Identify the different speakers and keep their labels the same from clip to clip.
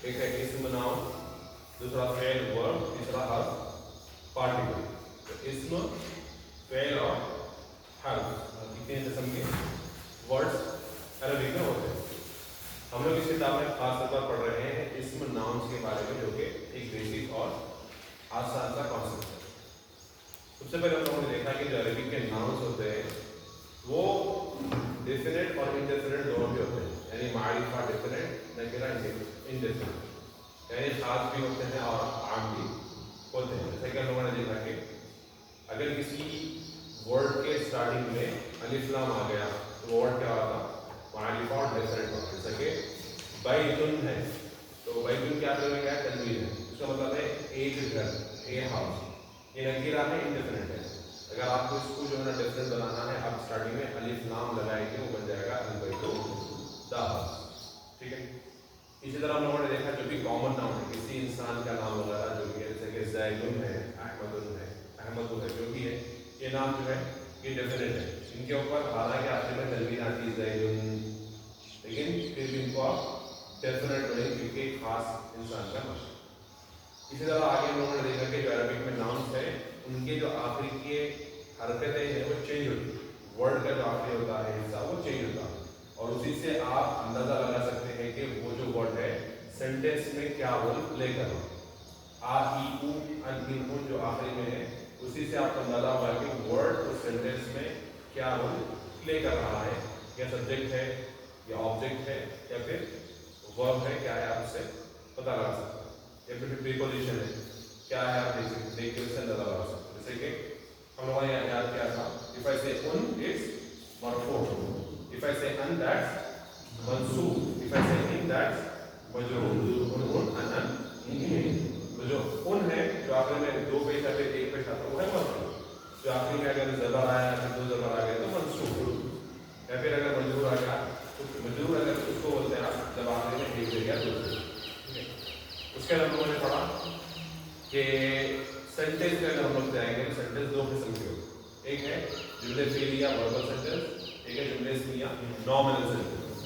Speaker 1: एक है इस्म नाउन, दूसरा फेल वर्ब, तीसरा हर्फ पार्टिकल। तो इस्म, फेल और हर्फ कितने किस्म के वर्ड्स अरबी में होते हैं। हम लोग इस किताब में खास तौर पर पढ़ रहे हैं इस्म नाउन्स के बारे में, जो कि एक बेसिक और आसान सा कॉन्सेप्ट है। सबसे पहले हम लोगों ने देखा कि जो अरबी के नाउन्स होते हैं वो डेफिनेट और इनडेफिनेट दोनों भी होते हैं, यानी मारिफा डेफिनेट, नकीरा इनडेफिनेट, यानी खास भी होते हैं और आम भी होते हैं। जैसे कि हम लोगों ने देखा कि अगर किसी वर्ड के स्टार्टिंग में अलिफ लाम आ गया तो वर्ड क्या होगा, मारिफा और डेफिनेट होगा। जैसे कि बैतुन है, तो बैतुन क्या करेगा, तनवीर है, इसका मतलब है एक घर, ए हाउस। ये नकीरा है, इनडेफिनेट है। अगर आपको इसको जो है ना डेफिनेट बनाना है, आप स्टार्टिंग में अलिफ लाम लगाएंगे, वो बन जाएगा अलबैतु दा हाउस। ठीक है। इसी तरह हम लोगों ने देखा जो भी कॉमन नाउन है, किसी इंसान का नाम वगैरह जो भी है, जैसे कि ज़ैदुन है, अहमदुन है, अहमद है, जो भी है, ये नाम जो है ये डेफिनेट है। इनके ऊपर हालांकि आखिर में तनवीन आती है ज़ैदुन, लेकिन फिर भी इनको आप डेफिनेट बने क्योंकि खास इंसान का नाम। इसी तरह आगे हम लोगों ने देखा कि जो अरबिक में नाउन्स है उनके जो आखिरी के हरकतें हैं वो चेंज होती है, वर्ड का जो आखिरी होता है हिस्सा वो चेंज होता है, और उसी से आप अंदाजा लगा सकते हैं कि वो जो वर्ड है सेंटेंस में क्या रोल प्ले कर रहा है। आ ई उ अन इन उन जो आखिरी में है, उसी से आपको अंदाजा होगा कि वर्ड उस सेंटेंस में क्या रोल प्ले कर रहा है, या सब्जेक्ट है या ऑब्जेक्ट है या फिर वर्ब है, क्या है, आप उससे पता लगा सकते हैं। या फिर प्रीपोजिशन है, क्या है, आप देख के उससे अंदाजा लगा सकते हैं। जैसे कि हम लोगों ने याद किया था, इफ आई से उन इट्स मरफू, इफ आई से अन दैट्स मंसूब, इफ आई से इन दैट्स मजरूर, उन अन इन। तो जो उन है जो आखिर में दो पेश या फिर एक पेश आता है वो है मरफू। जो आखिर में अगर जबर आया या फिर दो जबर आ गए तो मंसूब, या फिर अगर मजरूर आ गया तो मजरूर अगर उसको बोलते हैं आप जब आखिर में एक जगह दो जगह। उसके बाद हम लोगों ने पढ़ा कि सेंटेंस में अगर हम लोग जाएंगे तो सेंटेंस दो किस्म के होते हैं। एक है जुमले फेलिया वर्बल सेंटेंस, एक है जुमले इस्मिया नॉमिनल सेंटेंस।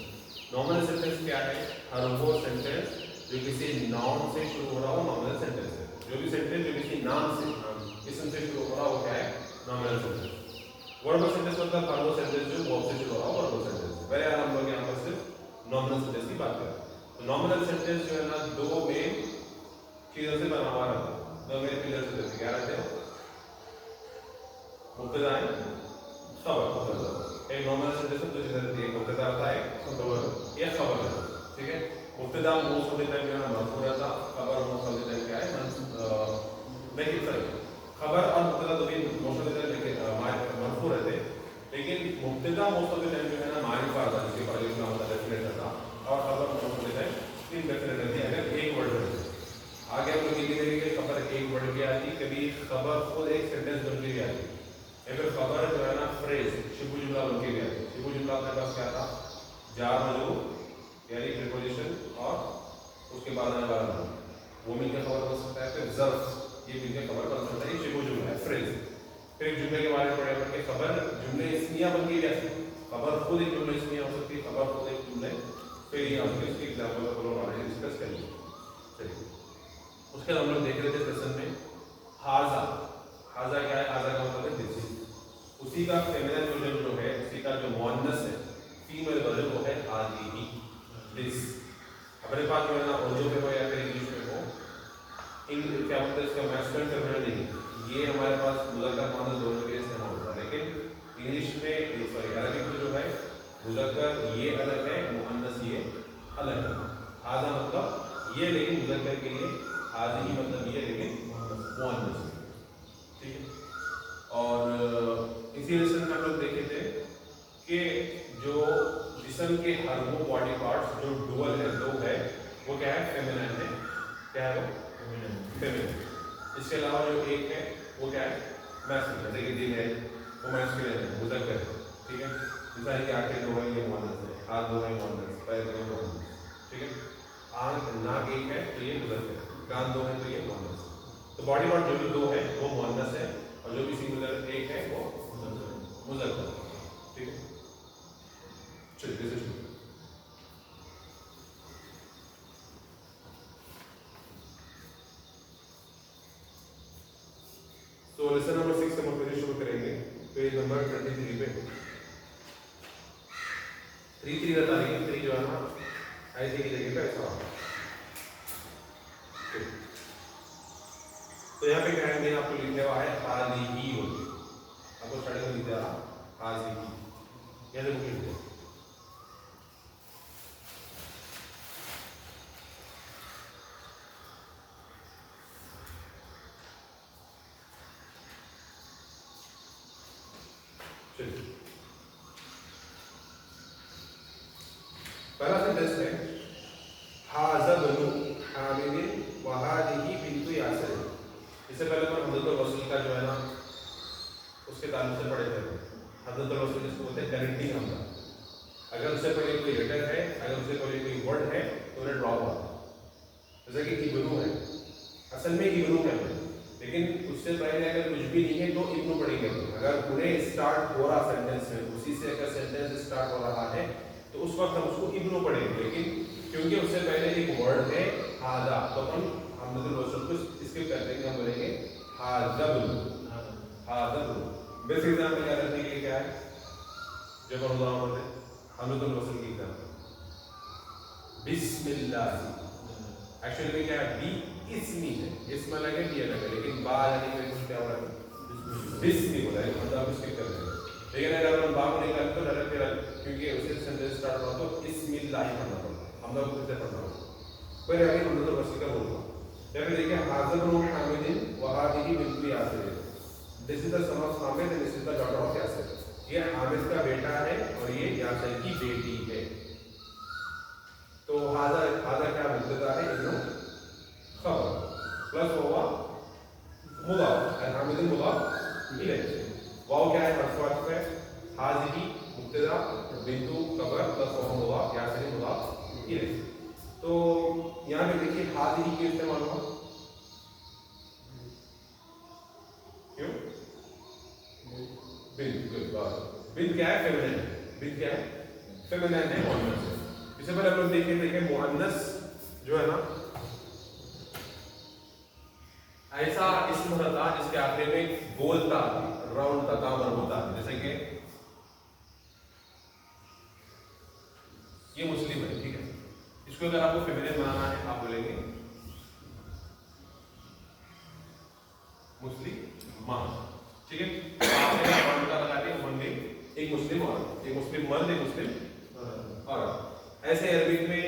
Speaker 1: नॉमिनल सेंटेंस क्या है, हर वो सेंटेंस जो किसी नाउन से शुरू हो रहा हो नॉमिनल सेंटेंस है। जो भी सेंटेंस जो किसी नाम से इसम से शुरू हो रहा हो क्या है, नॉमिनल सेंटेंस। वर्बल सेंटेंस मतलब हर वो सेंटेंस जो वर्ब से शुरू हो रहा हो वर्बल सेंटेंस। पहले हम लोग यहाँ पर सिर्फ नॉमिनल सेंटेंस की बात करें। तो नॉमिनल सेंटेंस जो है ना दो मेन चीजों से बना हुआ रहता है, दो मेन पिलर से रहते हैं। क्या रहते हैं, मुब्तदा है खबर। एक नॉमिनल सेंटेंस में दो चीजें रहती है, मुब्तदा होता है खबर, ये खबर है। ठीक है। मुब्तदा मोस्ट ऑफ द टाइम जो है मरफू रहता, खबर मोस्ट ऑफ द टाइम क्या है, लेकिन सर खबर और मुब्तदा दो भी मोस्ट ऑफ द टाइम लेकिन मरफू रहते, लेकिन मुब्तदा मोस्ट ऑफ द टाइम जो है ना मारिफा रहता, जिसके ऊपर लिखना होता है डेफिनेट रहता, और खबर most of the time indefinite रहती है अगर एक वर्ड रहता है। आगे हम लोग ये देखेंगे खबर एक वर्ड की आती, कभी खबर खुद एक सेंटेंस बन के भी आती है, या फिर खबर जो है ना फ्रेज शिबु जुमला बन के भी आती है। शिबु जुमला अपने पास क्या था, जार मजरूर यानी प्रीपोजिशन और उसके बाद आने वाला नाम, वो मिलकर खबर बन सकता है। फिर ज़र्फ ये मिलकर खबर बन सकता है, ये शिबु जुमला है फ्रेज। फिर एक जुमले के बारे में पढ़े पढ़ के खबर जुमले इस्मिया बन के भी आती है, खबर खुद एक जुमले इस्मिया हो सकती है, खबर खुद एक जुमले फिर ये उसके एग्जाम्पल को लोग ऑलरेडी डिस्कस कर लिए। चलिए उसके बाद हम लोग देख रहे थे सेशन में हाजा। हाजा क्या है, हाजा का मतलब है दिस, उसी का फेमिनिन वर्जन जो है, उसी का जो मुअन्नस है फीमेल वर्जन वो है हादिही, दिस। अपने पास जो है ना उर्दू में हो या फिर इंग्लिश में हो, इन क्या बोलते हैं इसका मैस्कुलिन फेमिनिन नहीं, ये हमारे पास मुज़क्कर मुअन्नस दोनों के इस्तेमाल होता है, लेकिन इंग्लिश में सॉरी अरबिक में जो है मुज़क्कर ये अलग है, मुअन्नस ये अलग है। हाजा मतलब ये, लेकिन मुज़क्कर के लिए हादिही मतलब ये, लेकिन मुअन्नस। ठीक है। और इसी लेसन में हम लोग देखे थे कि जो जिस्म के हर वो बॉडी पार्ट्स जो डुअल है, दो है, वो क्या है, फेमिनिन है। क्या है वो, फेमिनिन। इसके अलावा जो एक है वो क्या है, मैस्कुलिन। जैसे कि दिल है वो मैस्कुलिन है, मुज़क्कर है। ठीक है। जैसा है कि आंखें दो है ये मुअन्नस है, हाथ दो है मुअन्नस, पैर दो है मुअन्नस। ठीक है। आंख नाक एक है तो ये मुज़क्कर है, कान दो है तो ये मुअन्नस है। तो बॉडी पार्ट जो भी दो है वो मुअन्नस है, और जो भी सिंगुलर एक है वो मुज़क्कर है। ठीक है। चलिए तो लेसन नंबर 6 से हम फिर शुरू करेंगे पेज नंबर 23 पे 3 का तारीख 3 जो है ना ऐसे की जगह पे ऐसा तो यहाँ पे क्या है आपको लिखने हुआ है हाज़िही बोल आपको स्टार्टिंग में लिख दिया हाज़िही यहाँ से बुक लिख दिया पहला सेंटेंस है हाज़ा बनु हामिदिन व हाज़िही बिन्तु यासिर। इससे पहले हम हज़रतुल वसल का जो है ना उसके ताल्लुक से पढ़े थे। हज़रतुल वसल जिसको बोलते हैं कनेक्टिंग हमजा। अगर उससे पहले कोई लेटर है, अगर उससे पहले कोई वर्ड है तो उन्हें ड्रॉप होता है। जैसे कि इब्नु है, असल में इब्नु क्या है, लेकिन उससे पहले अगर कुछ भी नहीं है तो इब्नु पढ़ेंगे। अगर उन्हें स्टार्ट हो रहा सेंटेंस में उसी से अगर सेंटेंस स्टार्ट हो रहा है तो उस वक्त हम उसको इब्नु पढ़ेंगे, लेकिन क्योंकि उससे पहले एक वर्ड है हादा तो हम हज़रतुल वसल को स्किप करते हैं, हम बोलेंगे हाज़बनु हाज़बनु। बेस्ट एग्जांपल याद रखने के लिए क्या है जब हम दुआ पढ़ते हैं हज़रतुल वसल की एग्जांपल बिस्मिल्लाह। एक्चुअली में क्या है बी इसमी है, इसमें लगे बी अलग है, लेकिन बा यानी कि कुछ क्या हो रहा है बिस्मी बोला है, मतलब आप स्किप करते हैं। लेकिन अगर हम बा को निकालते तो डायरेक्ट क्योंकि उसे सेंटेंस स्टार्ट हुआ तो बिस्मिल्लाह ही पढ़ना पड़ता है, हम लोग किससे पढ़ना होगा फिर आगे हम तो वसी का बोलूँगा। या फिर देखिए हाज़िबनु हामिदिन व हाज़िही बिन्तु यासिर। This is the son of Hamid and this is the daughter of Yasir. ये हामिद का बेटा है और ये यासिर की बेटी है। तो हाज़ा हाज़ा क्या मुब्तदा है, इब्नु खबर प्लस हुआ मुदाफ और हामिदिन मुदाफ इलैह। वाव क्या है मरफूअत है, हाज़िही मुब्तदा बिन्तु खबर प्लस हुआ मुदाफ यासिर मुदाफ इलैह। तो यहाँ पे देखिए हाज़िही क्यों इस्तेमाल हुआ, क्यों बिन्त बिन्त क्या है फेमिनिन, बिन्त क्या है फेमिनिन है मुअन्नस है। इससे पहले हम लोग देखें मुअन्नस जो है ना ऐसा इसम था जिसके आखिर में गोल था राउंड था दामन होता है। जैसे कि ये मुस्लिम है, ठीक है, इसको अगर आपको फेमिनिन बनाना है आप बोलेंगे मुस्लिम मां, ठीक है। आपने राउंड का लगा दिया ओनली एक मुस्लिम औरत, एक मुस्लिम मर्द, एक मुस्लिम औरत। ऐसे अरबिक में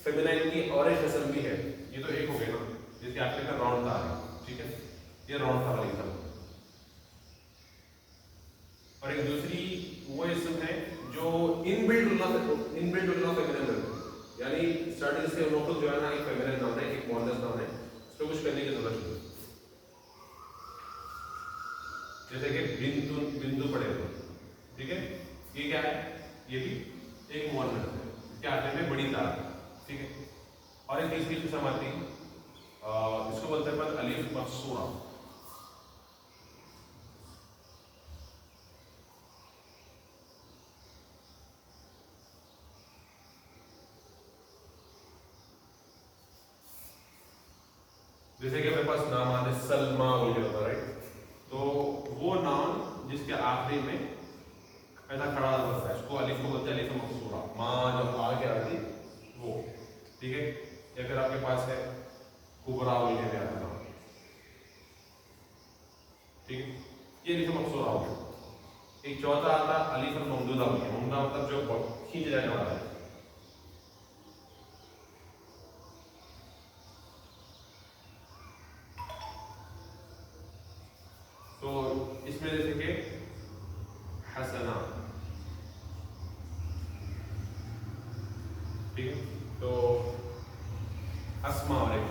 Speaker 1: फेमिनाइन की और एक किस्म भी है, ये तो एक हो गया ना जिसके आखिर में राउंड था, ठीक है, ये राउंड था वाली था। और एक दूसरी वो इसम है जो इनबिल्ट उल्लाह फेमिनिन, यानी स्टार्टिंग से उन लोग जो है ना एक फेमिनिन नाम है एक मुअन्नस नाम है, इसको कुछ करने की जरूरत नहीं। जैसे कि बिंदु बिंदु पड़े हुए, ठीक है, ये क्या है, ये भी एक मुअन्नस है, इसके आखिर में बड़ी तार, ठीक है। और एक तीसरी किस्म आती है इसको बोलते हैं अलिफ मकसूरा। जैसे कि मेरे पास नाम आते सलमा बोल के होता है, राइट, तो वो नाम जिसके आखिरी में ऐसा खड़ा होता है इसको अलिफ को बोलते हैं अलिफ मकसूरा। माँ जब आगे आती वो, ठीक है। या फिर आपके पास है कुबरा बोल के आता नाम, ठीक है, ये अलिफ मकसूरा हो गया। एक चौथा आता अलिफ ममदूदा बोल के, ममदूदा मतलब जो खींच जाने वाला है। तो इसमें जैसे कि हसना, ठीक है, तो अस्मा और एक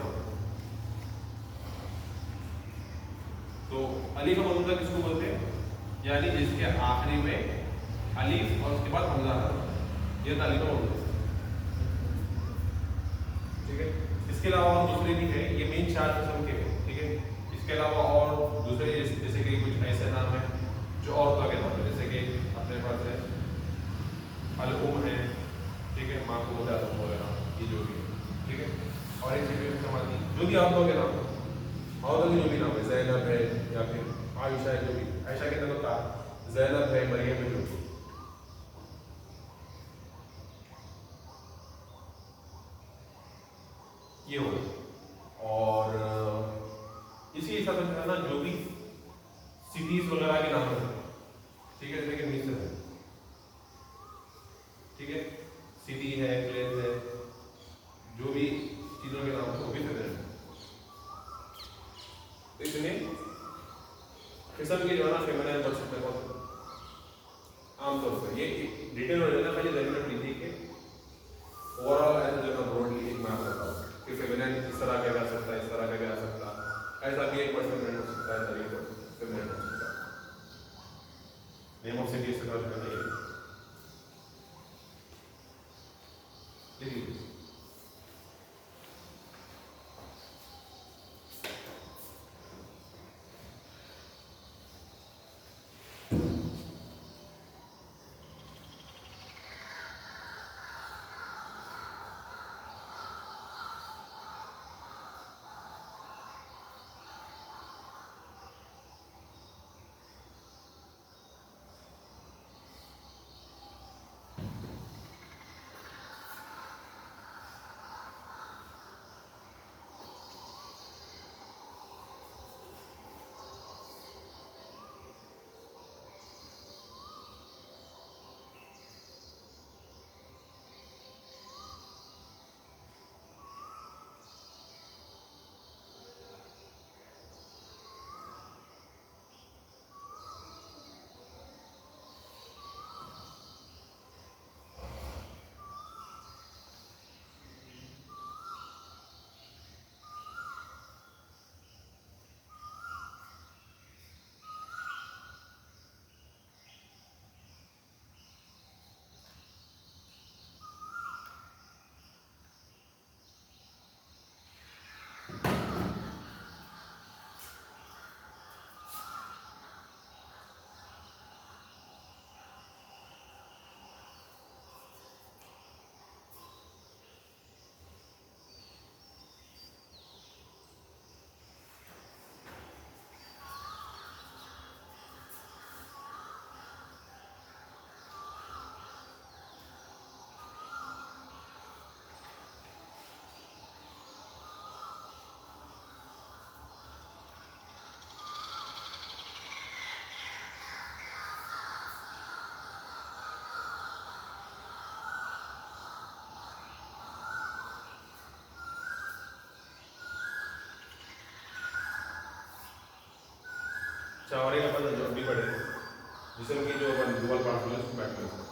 Speaker 1: तो अलिफ ममदूदा किसको बोलते हैं, यानी जिसके आखिरी में अलिफ और उसके बाद हमजा है, ये अलिफ ममदूदा, ठीक है। इसके अलावा और दूसरे भी है, ये मेन 4 किस्म के हैं, ठीक है। इसके अलावा और दूसरे जैसे कि कुछ ऐसे नाम है जो औरतों के नाम है, जैसे कि अपने पास है अल-उम है, ठीक है, माँ को बोला वगैरह, ये जो भी है, ठीक है। और एक चीज समाधि जो भी औरतों के नाम है, औरतों के जो भी नाम है, ज़ैनब है या फिर عائشہ ہے جو بھی عائشہ کے اندر ہوتا زینب ہے مریم ہے جو یہ ہوگا. اور اسی حساب سے نا جو بھی سٹیز وغیرہ کے نام ہے ٹھیک ہے جیسے کہ مصر ہے ٹھیک ہے سٹی ہے پلیس ہے جو بھی چیزوں کے نام ہے وہ بھی فیمینن ہے. اتنے قسم کی جو ہے نا فیمینن ورڈ سے بہت عام طور پر یہ ڈیٹیل ہو جاتا ہے مجھے ذہن میں پڑی تھی کہ اوور آل ایسا جو ہے براڈلی ایک میں کرتا ہوں کہ فیمینن اس طرح کا جا سکتا ہے اس طرح کا جا سکتا ایسا بھی ایک ورڈ فیمینن ہو سکتا ہے ایسا بھی ایک ورڈ فیمینن ہو سکتا ہے. نیم آف سٹی اس طرح کا نہیں ہے لیکن اور ایک اپن جو بھی پڑھے جسم کی جو اپن ڈوبل پارٹ ہے اس کو بیٹھ کریں.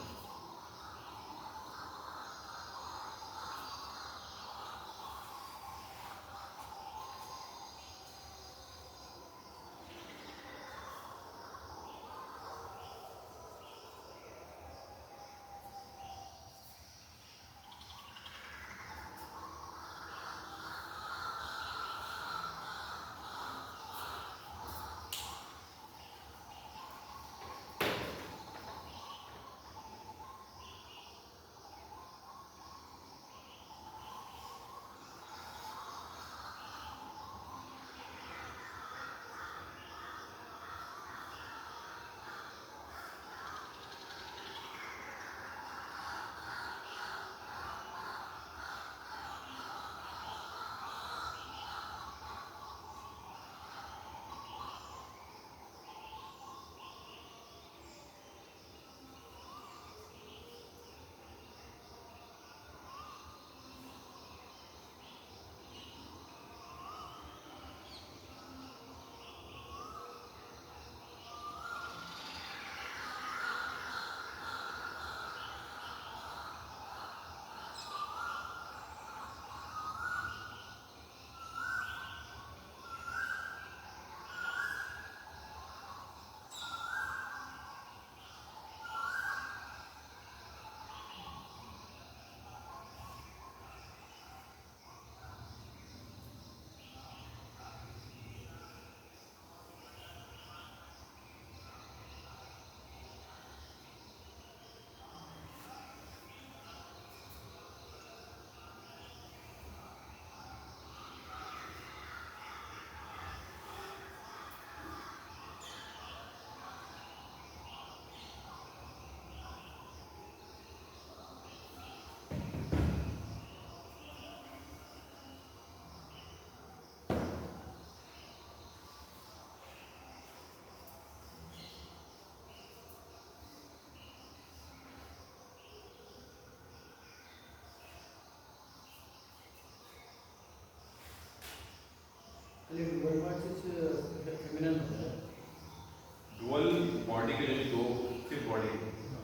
Speaker 1: डुअल बॉडी के लिए दो सिर्फ बॉडी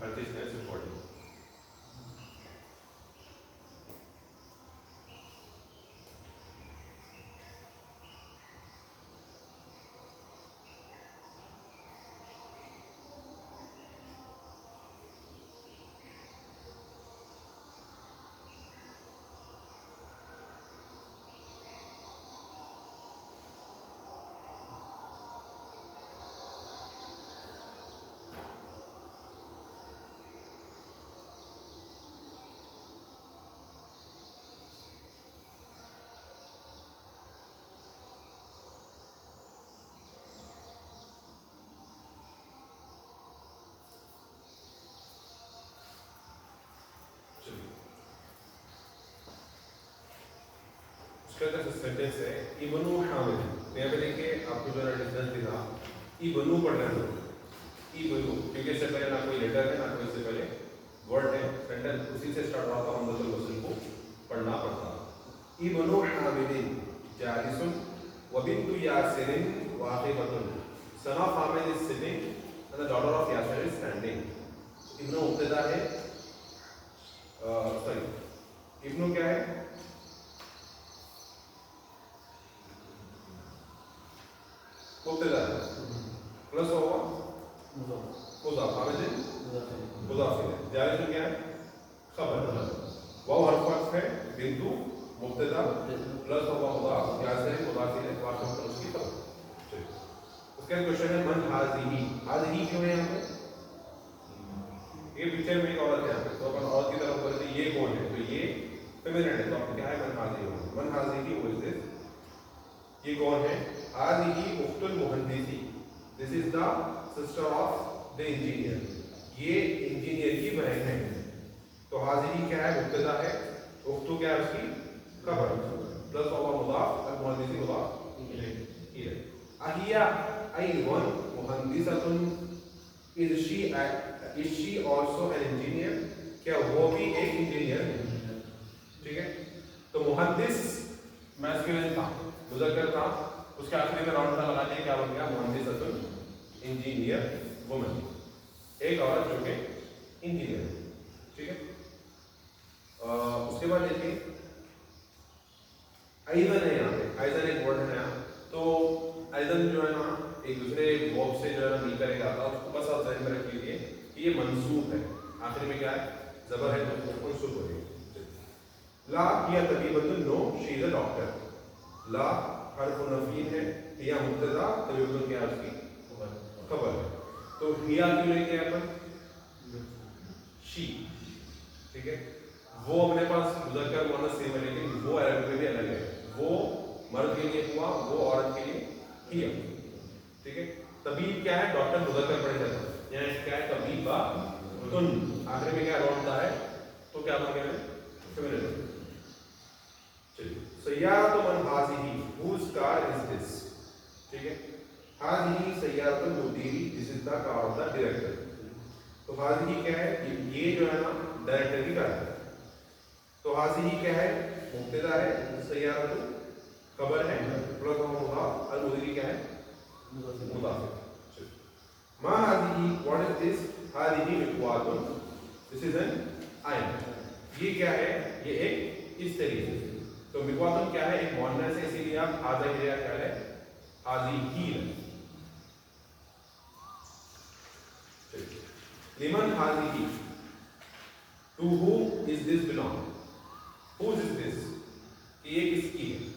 Speaker 1: हर चीज है सिर्फ बॉडी उसका सेंटेंस है इब्नु हामिद। तो यहाँ पे देखिए आपको जो डिफरेंस दिखा इब्नु पढ़ रहे हैं इब्नु क्योंकि इससे पहले ना कोई लेटर है ना कोई इससे पहले वर्ड है सेंटेंस उसी से स्टार्ट हुआ था हमदुल वसल को पढ़ना पड़ता। इब्नु हामिदिन जालिसुन व बिन्तु यासिरिन वाक़िफ़तुन son of Hamid is sitting and the daughter of Yasir is standing. इब्नु मुब्तदा है सॉरी इब्नु क्या है मुब्तदा प्लस होगा मुज़ाफ हामिद मुज़ाफ इलैह जालिसुन क्या है खबर वाव हर्फ वक्फ है बिंदु मुब्तदा प्लस होगा मुज़ाफ यासिर मुज़ाफ इलैह वाक़िफ़ पर उसकी खबर। चलिए उसका क्वेश्चन है मन हाज़िही क्यों है यहाँ पे ये पिक्चर में एक औरत है यहाँ पे तो अपन औरत की तरफ बोलते ये कौन है तो ये फेमिनिन है तो आपको क्या है मन हाज़िही वो इज दिस ये कौन है हाज़िही उख्तुल मुहंदिसी this is the sister of the engineer ये इंजीनियर की बहन है। तो हाज़िही क्या है मुब्तदा है उख्तु क्या है उसकी खबर प्लस होगा मुज़ाफ और मुहंदिसी मुज़ाफ इलैह। अहिया अय्युन मुहंदिसतुन is she also an engineer क्या वो भी एक इंजीनियर है। ठीक है तो मुहंदिस मैस्कुलिन था मुज़क्कर था उसके आखिरी में राउंड लगा दिया क्या बन गया मुहंदिसतुन इंजीनियर वुमन एक औरत जो कि इंजीनियर। ठीक है उसके बाद देखिए आइजन है यहाँ पे आइजन एक वर्ड है नया तो आइजन जो है ना एक दूसरे वर्ब से जो है मिलकर एक आता है उसको बस आप ध्यान में रख लीजिए कि ये मंसूब है आखिर में क्या है जबर है तो मंसूब हो गई। ला हिया तबीबतुन no she is a doctor ला हर्फ नफी है हिया मुब्तदा तबीबतुन क्या है उसकी खबर है तो हिया क्यों लेके आए अपन शी। ठीक है वो अपने पास मुज़क्कर मुअन्नस सेम है लेकिन वो अरबी में भी अलग है वो मर्द के लिए हुआ वो औरत के लिए हिया। ठीक है तबीब क्या है डॉक्टर मुज़क्कर पढ़े जाता है यहाँ क्या है तबीब बा तुन आखिर में क्या लौटता है तो क्या बन गया फेमिनिन। चलिए सय्यारतु मन हाज़िही whose car is this। ठीक है हाज़िही सय्यारतुल मुदीरी this is the car of the director. तो हाज़िही क्या है ये जो है ना डायरेक्टर की कार है तो हाज़िही क्या है मुब्तदा है सय्यारतु खबर है प्लस मुज़ाफ अल मुदीरी क्या है मुज़ाफ। मा हाज़िही व्हाट इज दिस हाज़िही मिक़वातुन दिस इज एन आयन ये क्या है ये एक इस तरीके से तो मिक़वातुन क्या है एक मुअन्नस है इसीलिए आप हाज़िही क्या है हाज़िही लिमन हाज़िही to whom is this belong whose is this ये किसकी है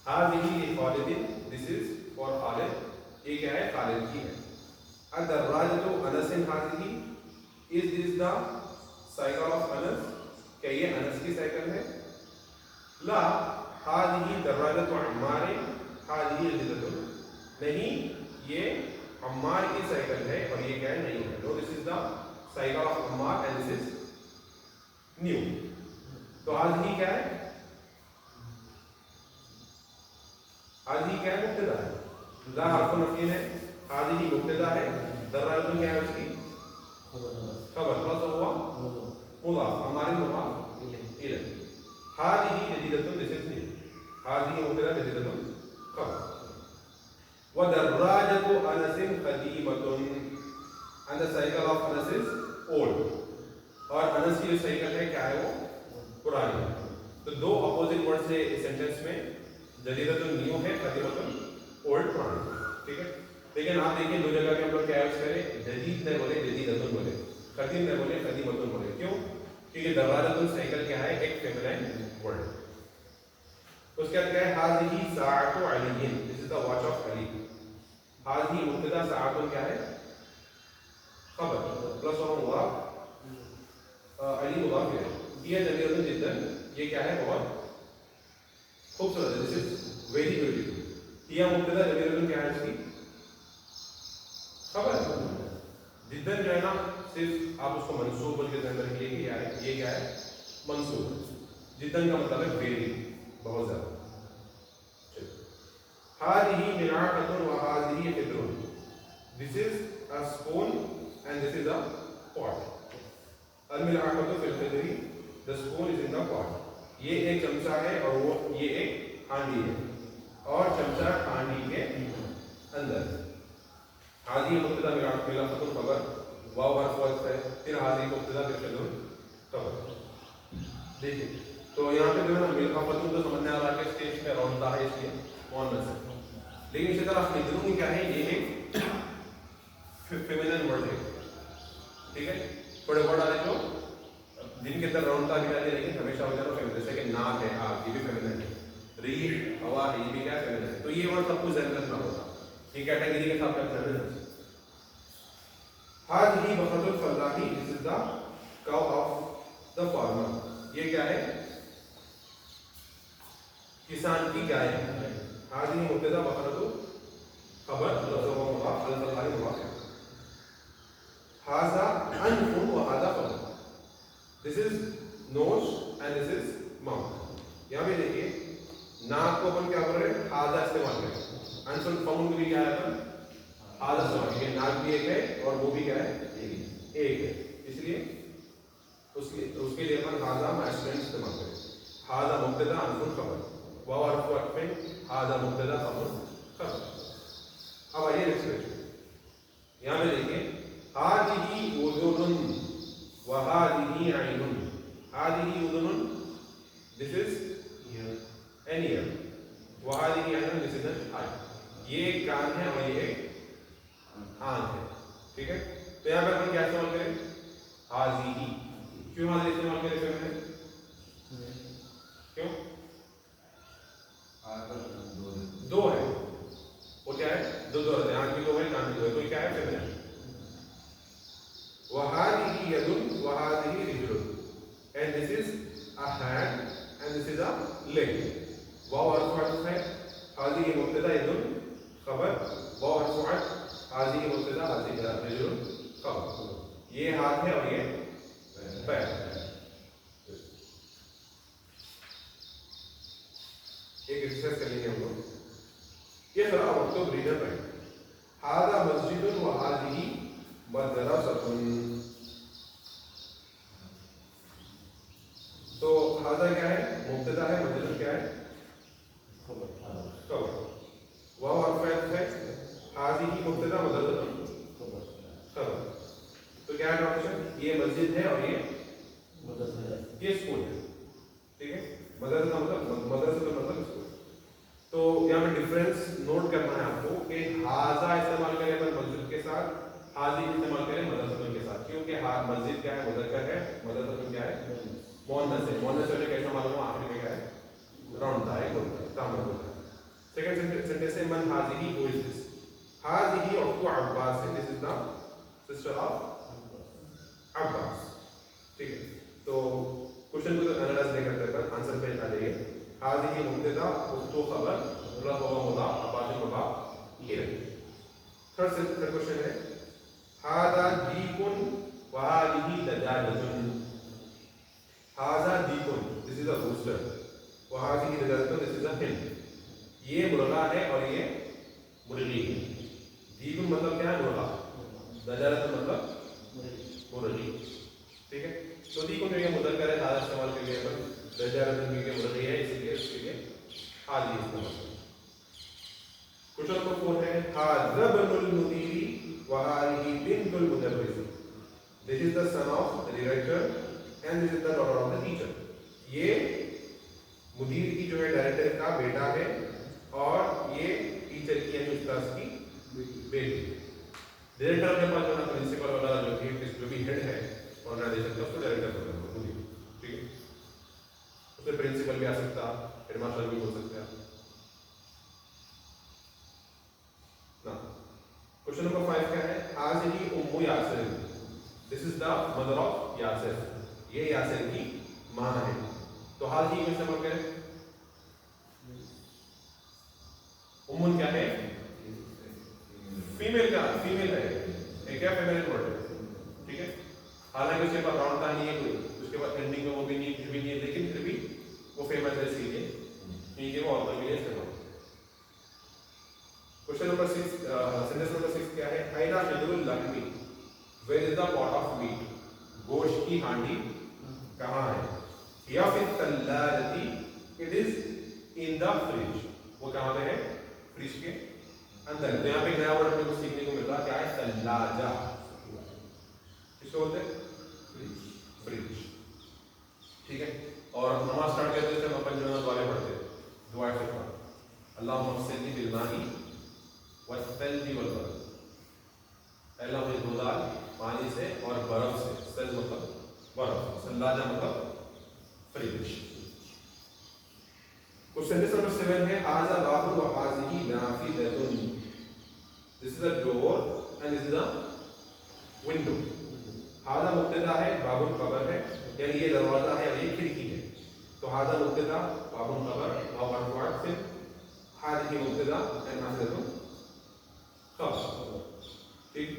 Speaker 1: हाज़िही लिखालिदिन दिस इज फॉर खालिद ये क्या है खालिद की है। अद-दर्राजतु अनसिन हाज़िही is this the cycle of Anas क्या ये अनस की साइकिल है। ला हाज़िही दर्राजतु अम्मार हाज़िही लज़ीज़तुन नहीं ये अम्मार की साइकिल है और ये क्या है नहीं है। No this is the cycle of Ammar and this is new. तो हाज़िही क्या है हाज़िही क्या है मुब्तदा है ला हर्फ नफ़ी है हाज़िही मुब्तदा है दर्राजतुन क्या है उसकी खबर प्लस हुआ मुज़ाफ हमारे मुज़ाफ इलैह। हाज़िही लज़ीज़तुन दिस इज न्यू हाज़िही मुब्तदा लज़ीज़तुन खबर। وَدَرَّاجَةُ أَنَسٍ قَدِيمَةٌ and the cycle of Anas is old. اور انس کی جو سائیکل ہے کیا ہے وہ پرانی ہے. تو دو اپوزٹ ورڈ سے اس سینٹینس میں جدیدۃ نیو ہے, قدیمۃ اولڈ پرانی. ٹھیک ہے, لیکن آپ دیکھیں دو جگہ پہ ہم لوگ کیا یوز کریں, جدید نہ بولے جدیدۃ بولے, قدیم نہ بولے قدیمۃ بولے. کیوں؟ کیونکہ دراجۃ سائیکل کیا ہے, ایک فیمینائن ورڈ. اس کے بعد کیا ہے, هذه ساعۃ علی, دس از دا واچ آف علی. هذه مبتدا, ساعۃ کیا ہے خبر پلس ہوا علی مضاف ہے. یہ جدید جدا, یہ کیا ہے بہت خوبصورت ہے, دس از ویری بیوٹیفل. یہ مبتدا جدید کیا ہے اس کی خبر. جدا جو ہے نا صرف آپ اس کو منصوب بول کے ذہن میں رکھیے کہ یہ کیا ہے منصوب. جدا کا مطلب ہے ویری, بہت زیادہ. هذه ملعقة وهذه قدر. This is a spoon and this is a pot. الملعقة في القدر, the spoon is in the pot. یہ ایک چمچہ ہے اور وہ یہ ایک ہانڈی ہے, اور چمچہ ہانڈی کے اندر. هذه مبتدا ملعقة خبر, واو حرف وقت ہے, پھر هذه مبتدا پھر قدر خبر. دیکھیں تو یہاں پہ جو ہے نا ملعقة تو سمجھنے آ رہا ہے کہ اسٹیج پہ رونتا ہے اس لیے مؤنث ہے, لیکن اسی طرح قدر کیا ہے, یہ ایک فیمینن ورڈ ہے. ٹھیک ہے, تھوڑے ورڈ آ رہے جو جن کے اندر رونتا بھی رہتے ہیں لیکن ہمیشہ ہو جاتا ہے, جیسے کہ ناک ہے, آگ, یہ بھی فیمینن ہے. ریح, ہوا ہے, یہ بھی کیا فیمینن ہے. تو یہ ورڈ سب کچھ ذہن رکھنا ہوگا, یہ کیٹیگری کے ساتھ ذہن رکھنا. هذه بقرة الفلاح, this is the cow of the farmer. یہ کیا ہے, کسان کی گائے. هذه مبتدا بقرة خبر مضاف مضاف الفلاح مضاف. هذا أنف وهذا فم. This is nose and this is mouth. یہاں پہ دیکھیے ناک کو اپن کیا کر رہے ہیں, ہاذا استعمال کریں. انف اور فم بھی کیا ہے, اپن ہاذا استعمال کریں. ناک بھی ایک ہے اور وہ بھی کیا ہے ایک ہے, اس لیے اس کے لیے اپن ہاذا ماسکولین استعمال کریں. ہاذا مبتدا انف خبر, واو حرف وقف میں, ہاذا مبتدا فم خبر. اب آئیے نیکسٹ کویسچن. یہاں پہ دیکھیے هذه أذن وهذه عين. هذه أذن, this is an ear. وهذه عين, this is an eye. یہ ایک کان ہے اور یہ ایک آنکھ ہے. ٹھیک ہے, تو یہاں پر ہم کیا استعمال کریں, هذه. کیوں هذه استعمال کریں پھر ہم نے, کیوں دو ہے, وہ کیا ہے دو رہتے ہیں, آنکھ بھی دو ہے کان بھی دو ہے, کوئی کیا ہے فیمینن. وهذه يد وهذه رجل, and this is a hand and this is a leg. واو حرف عطف ہے, هذه مبتدا يد خبر, واو حرف عطف, هذه مبتدا هذه رجل خبر. یہ ہاتھ ہے اور یہ پیر ہے. ایک ایکسرسائز کر لیں گے ہم لوگ. یہ ذرا مکتوب ریڈر پڑھیں. هذا مسجد وهذه مدرسة. تو ہاذا کیا ہے, مبتدا ہے, مدرسہ کیا ہے خبر, واو حرف عطف ہے, هذه مبتدا مدرسة خبر. تو کیا ہے ٹرانسلیشن, یہ مسجد ہے اور یہ اسکول ہے. ٹھیک ہے, مدرسہ کا مطلب مدرسہ کا مطلب اسکول. تو یہاں پہ ڈفرینس نوٹ کرنا ہے آپ کو کہ ہاذا استعمال کریں پر مسجد کے ساتھ, حاضی استعمال کریں مدرسۃ کے ساتھ. کیونکہ مسجد کیا ہے مذکر ہے, مدرسۃ کیا ہے مؤنث ہے. مؤنث ہونے کا کیسا معلوم, آخر میں کیا ہے رونتا ہے, کامل ہوتا ہے. سیکنڈ سینٹینس ہے من هذه, who is this. هذه اخت عباس, this is the sister of عباس. ٹھیک ہے, تو کوشچن کو انالائز نہیں کرتے پر آنسر پہ آ جائیے. هذه مبتدا اخت خبر مضاف و مضاف عباس مضاف الیہ. تھرڈ کوشچن ہے هذا ديك وهذه دجاجة. هذا ديك, this is a rooster, وهذه دجاجة, this is a hen. یہ مرغا ہے اور یہ مرغی ہے. دیک مطلب کیا ہے مرغا, دجاجة مطلب مرغی. ٹھیک ہے, تو دیک جو یہ مذکر ہے هذا استعمال کے لیے پر, دجاجة جو کہ مرغی ہے اس لیے اس کے لیے هذه استعمال. क्वेश्चन नंबर 4 है हाज़ा बनुल मुदीरी व हाज़िही बिन्तुल मुदर्रिस. This is the son of the director and this is the daughter of the teacher. ये मुदीर की जो है डायरेक्टर का बेटा है और ये टीचर की यानी उस्ताद की बेटी. डायरेक्टर अपने पास जो है प्रिंसिपल वाला जो भी हेड है ऑर्गेनाइजेशन का उसको डायरेक्टर बोलते हैं मुदीर. ठीक है, उसमें प्रिंसिपल भी आ सकता, हेडमास्टर भी बोल सकते हैं ना. क्वेश्चन नंबर 5 क्या है हाज़िही उम्मु यासिर. This is the mother of Yasir. ये यासिर की मां है. तो हाज़िही में इस्तेमाल करें उम्मुन क्या है फीमेल का फीमेल है. एक क्या फेमिनिन वर्ड है. ठीक है, हालांकि उसके पास राउंड नहीं है कोई, उसके पास एंडिंग में वो भी नहीं, कुछ भी नहीं है, लेकिन फिर भी वो फेमस है इसलिए क्योंकि वो औरतों के लिए इस्तेमाल. क्वेश्चन नंबर 6 सेंटेंस नंबर 6 क्या है आइना शजरुल लहमी. Where is the pot of meat. गोश्त की हांडी कहाँ है. या फिर तल्लाजती. It is in the fridge. वो कहाँ पे है फ्रिज के अंदर. तो यहाँ पे नया वर्ड हमें कुछ सीखने को मिल रहा है. क्या है तल्लाजा. किसको बोलते हैं फ्रिज. ठीक है, और नमाज स्टार्ट करते थे अपन जो है दुआएं पढ़ते हैं. दुआ करना अल्लाहुम्मा मग़फ़िरली बिल माई वस्सल्जी वल बरद. अल्लाह मुझे धो डाल पानी से और बर्फ से. सल्ज मतलब बर्फ, सल्लाजा मतलब फ्रिज. क्वेश्चन नंबर 7 है हाज़ा बाबुन व हाज़िही नाफ़िज़तुन. This is a door and this is a window. हाज़ा मुब्तदा है, बाबुन खबर है, यानी ये दरवाजा है और ये खिड़की है. तो हाज़ा मुब्तदा, बाबुन खबर और मरफ़ूअ से हाज़िही मुब्तदा एंड नाफ़िज़तुन खबर. ठीक,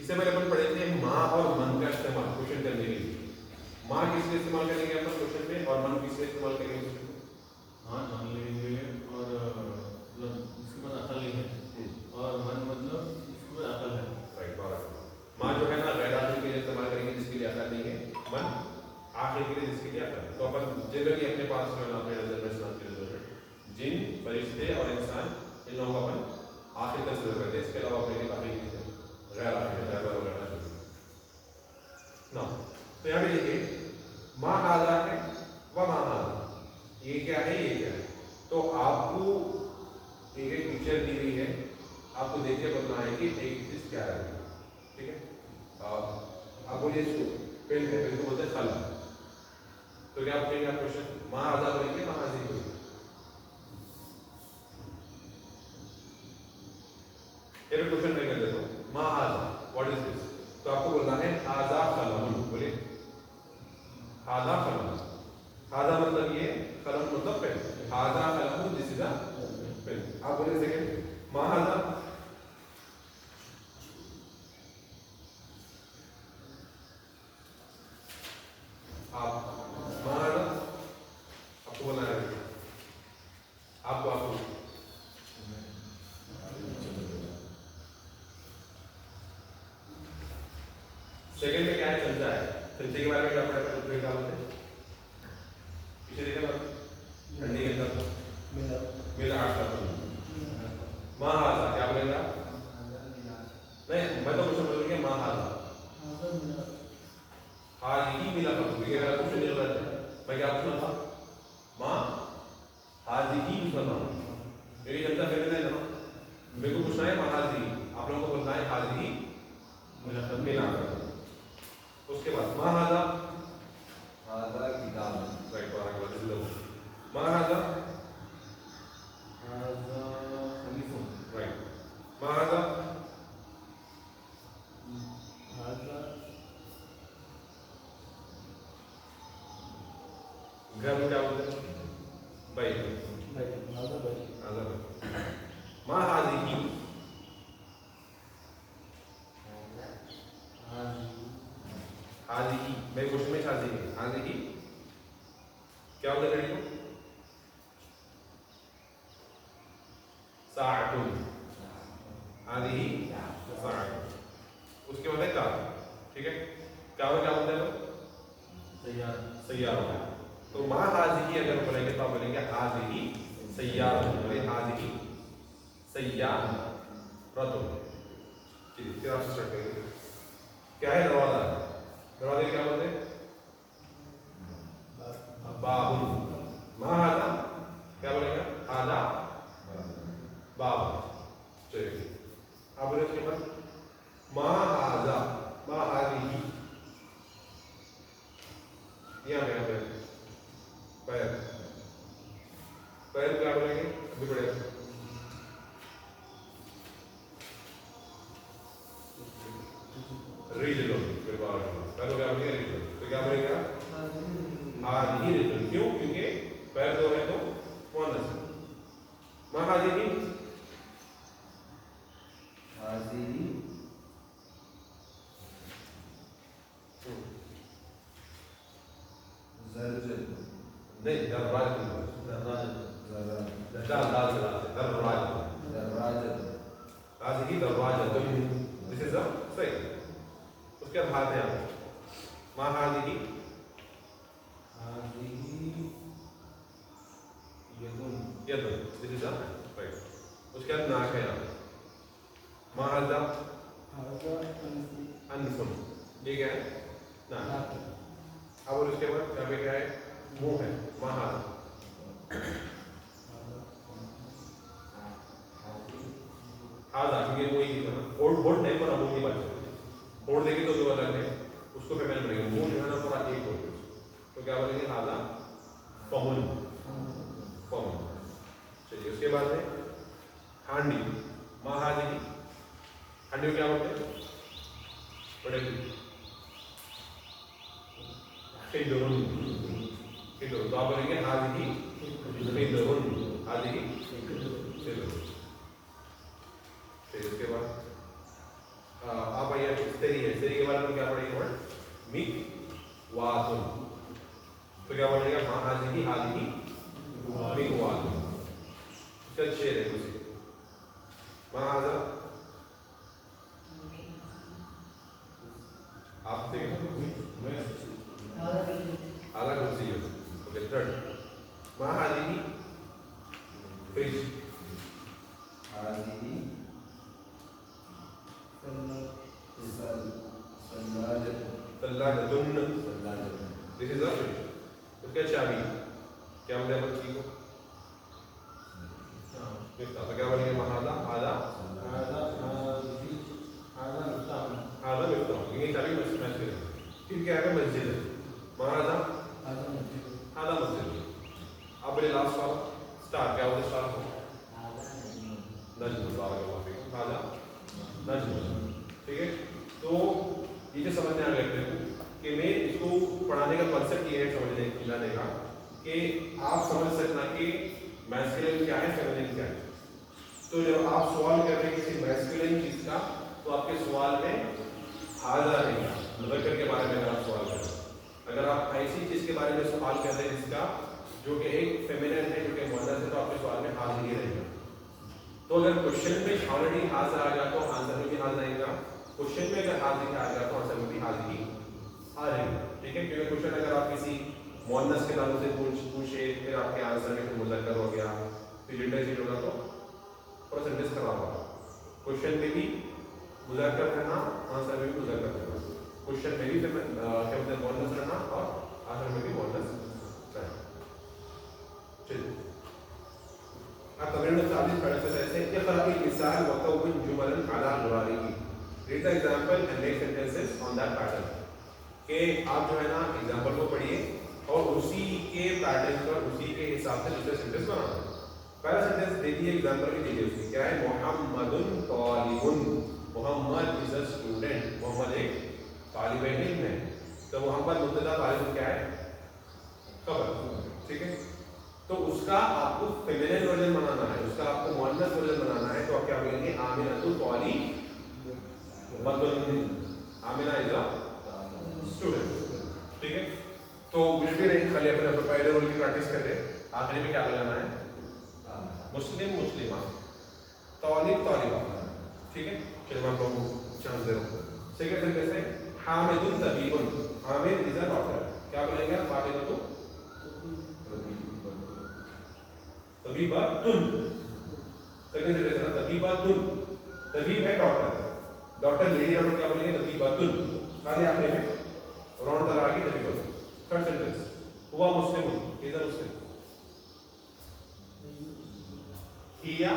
Speaker 1: इससे पहले अपन पढ़े थे माँ और मन का इस्तेमाल क्वेश्चन करने के लिए. माँ किस लिए इस्तेमाल करेंगे अपन क्वेश्चन में और मन किस लिए इस्तेमाल करेंगे क्वेश्चन में.
Speaker 2: हाँ जान लेंगे और मतलब इसके बाद अकल नहीं है और मन मतलब इसके बाद अकल है.
Speaker 1: राइट, बराबर. माँ जो है ना गैर आखिर के लिए इस्तेमाल करेंगे जिसके लिए अकल नहीं है. मन आखिर के लिए जिसके लिए अकल है. तो अपन जनरली अपने पास जो है ना अपने नजर में इस्तेमाल की जरूरत है. जिन फरिश्ते और इंसान इन लोगों को अपन आखिर तक जरूरत करते हैं. इसके अलावा अपने लिए काफी गैर आखिर ड्राइवर वगैरह ना. तो यहाँ पे देखिए माँ हाज़ा है व माँ हाज़ा. ये क्या है ये क्या है. तो आपको एक पिक्चर दी गई है, आपको देख के बोलना है कि एक चीज क्या है. ठीक है, आप बोलिए इसको पेन है, पेन को बोलते हैं खाला. तो क्या आप कहेंगे आप क्वेश्चन माँ हाज़ा बोलेंगे माँ हाज़ी बोलेंगे. ये क्वेश्चन मैं कर देता हूँ. माँ हाज़ा व्हाट इज दिस. तो आपको बोलना है हाज़ा कलम. बोलिए हाज़ा कलम. हाज़ा मतलब ये, कलम मतलब पेन. हाज़ा कलम दिस इज अ पेन. आप बोलिए सेकंड माँ हाज़ा. आप माँ हाज़ा आपको बोलना है. आपको सेकंड में क्या है चलता है. चलते के बारे में क्या पढ़ा था. क्या बोलते हैं पीछे देखा था ठंडी के अंदर मेरा हाथ का माँ हाज़ा. क्या बोलेगा नहीं, मैं तो कुछ बोलूँगा माँ हाज़ा. हाज़िही मिला था. ये मेरा कुछ नहीं गलत है. मैं क्या पूछना था माँ हाज़िही पूछना था. मेरी जनता फिर नहीं ना मेरे को पूछना है माँ हाज़िही. आप लोगों को बोलना है हाज़िही मिला था. उसके बाद माँ हाज़ा
Speaker 3: हाज़ा किताब.
Speaker 1: राइट, बराबर. माँ हाज़ा
Speaker 2: टेलीफोन.
Speaker 1: राइट. माँ हाज़ा घर में क्या बोलते हैं भाई. हाज़ा भाई. माँ हाज़िही हाज़िही मैं क्वेश्चन में हाज़िही हाज़िही क्या बोलते हैं को साअतुन. हाज़िही साअतुन. उसके बाद है कार. ठीक है, कार क्या बोलते हैं लोग
Speaker 2: तैयार.
Speaker 1: सैयारा. तो माँ हाजिही अगर बोलेंगे तो आप बोलेंगे हाजिही सय्यारतुन, हाजिही सय्यारतुन। ठीक, फिर आप स्टार्ट करेंगे। क्या है दरवाजा? दरवाजे क्या बोलते हैं? बाबुन। माँ हाजा क्या बोलेंगे? हाजा बाबुन। चलिए आप बोले उसके बाद माँ हाजा, माँ हाजिही, यहाँ पे पैर, पैर क्या बोलेंगे? अभी बढ़िया रिजलुन, फिर बाहर पैर क्या बोलेंगे? रिजलुन। तो क्या बोलेगा? हाजिही रिजलुन। क्यों? क्योंकि पैर दो है तो मुअन्नस है। माँ हाजिही,
Speaker 3: हाजिही ज़रज़र,
Speaker 1: नहीं दरवाजा, हाजिही दरवाजतुन, दिस इज द सही। उसके बाद हाथ है आप, माँ हाजिही यदुन, दिस इज द राइट। उसके बाद नाक है आप, माँ हाजा अनफुन, ये क्या है? नाक। अब और उसके बाद यहाँ पे क्या है? मुंह है, माँ हाजा हाजा, क्योंकि वो ही है ना, होल्ड नहीं पर मुंह की बात है। होल्ड देगी तो दो अलग है, उसको फेमिनिन बनेगा। मुंह जो है ना पूरा एक होल्ड, तो क्या बोलेंगे? हाजा फमुन, फमुन। चलिए उसके बाद है हांडी, माँ हाजिही, हांडी को क्या बोलते हैं? पढ़ेगी खिदरुन, खिदरुन। तो आप बोलेंगे हाजिही खिदरुन, हाजिही खिदरुन। फिर उसके बाद आप आइए स्तेरी है, स्तेरी के बारे में क्या पढ़ेंगे? वर्ड मिक वातुन। तो क्या बोलेगा? माँ हाजिही, हाजिही मिक वातुन। उसका शेर है कुछ, माँ हाजा आप देखें आला कुर्सी है। ओके थर्ड, माँ हाजिही फ्रिज,
Speaker 3: हाजिही
Speaker 1: तल्लाजतुन,
Speaker 3: सल्लाजतुन,
Speaker 1: दिस इज द फ्रिज। उसके चाबी क्या बोलते हैं बच्ची को? मिफ्ताह। तो क्या बोलेंगे? माँ हाजा हाजा हाजा मिफ्ताह, ये चाबी मस्जिद में है। फिर क्या है? मस्जिद है, माँ हाजा हाजा मस्जिद। अब बोले लास्ट वाला स्टार, क्या बोलते? स्टार को नजम, हाजा नजम। ठीक है, तो ये जो समझने आ गए अपने को कि मैं इसको पढ़ाने का कॉन्सेप्ट ये है समझने खिलाने का कि आप समझ सकना कि मैस्कुलिन क्या है, फेमिनिन क्या है। तो जब आप सवाल कर रहे हैं किसी मैस्कुलिन चीज का, तो आपके सवाल में हाजा रहेगा, मुज़क्कर के बारे में अगर आप सवाल करें। अगर आप ऐसी चीज के बारे में सवाल कर रहे हैं जिसका जो कि एक फेमिनिन है, जो कि मुअन्नस है, तो आपके सवाल में हाजिरी रहेगा। तो अगर क्वेश्चन में ऑलरेडी हाजिर आ गया तो आंसर में भी हाजिर आएगा। क्वेश्चन में अगर हाजिर आ गया तो आंसर में भी हाजिरी आ जाएगी। ठीक है, क्योंकि क्वेश्चन अगर आप किसी मुअन्नस के नाम से पूछे, फिर आपके आंसर में मुज़क्कर हो गया, फिर जेंडर चेंज होगा, तो थोड़ा सेंटेंस खराब होगा। क्वेश्चन में भी मुज़क्कर रहना, आंसर में भी मुज़क्कर रहना, क्वेश्चन में भी क्या बोलते हैं मुअन्नस रहना, और आंसर में भी मुअन्नस रहना। चलिए अब तमरीन 40 ऐसे इक़रा मिसाल व कव्विन जुमलन अला गुरारिही, read the example and make sentences on that pattern. कि आप जो है ना एग्जांपल को पढ़िए और उसी के पैटर्न पर, उसी के हिसाब से दूसरे सेंटेंस बनाना। पहला सेंटेंस देखिए, एग्जांपल भी दीजिए उसकी, क्या है? मुहम्मदुन तालिबुन, Mohammad is a student, Mohammad एक तालिब इल्म है। तो मोहम्मद मुब्तदा, तालिबुन क्या है? खबर। ठीक है, तो उसका आपको फेमिनिन वर्जन बनाना है, उसका आपको मुअन्नस वर्जन बनाना है। तो आप क्या बोलेंगे? आमिनातुन तालिबतुन, आमिना इज अ स्टूडेंट। ठीक है, तो कुछ भी नहीं, खाली अपने पहले रोल की प्रैक्टिस कर रहे हैं। आखिरी में क्या लगाना है? मुस्लिम मुस्लिमा, तालिब तालिबा। ठीक है, चलिए मैं आपको चांस दे रहा हूँ। सेकंड तरीके से हामिदुन तबीबुन, हामिद इज अ डॉक्टर, क्या बोलेंगे? हामिदुन तबीबतुन, सेकंड सेंटेंस है तबीबतुन, तबीब है डॉक्टर, डॉक्टर लेडी डॉक्टर क्या बोलेंगे तबीबतुन, खाली आपने में राउंड लगा के तबीबतुन। थर्ड सेंटेंस हुआ मुस्लिम, इज अ मुस्लिम, हिया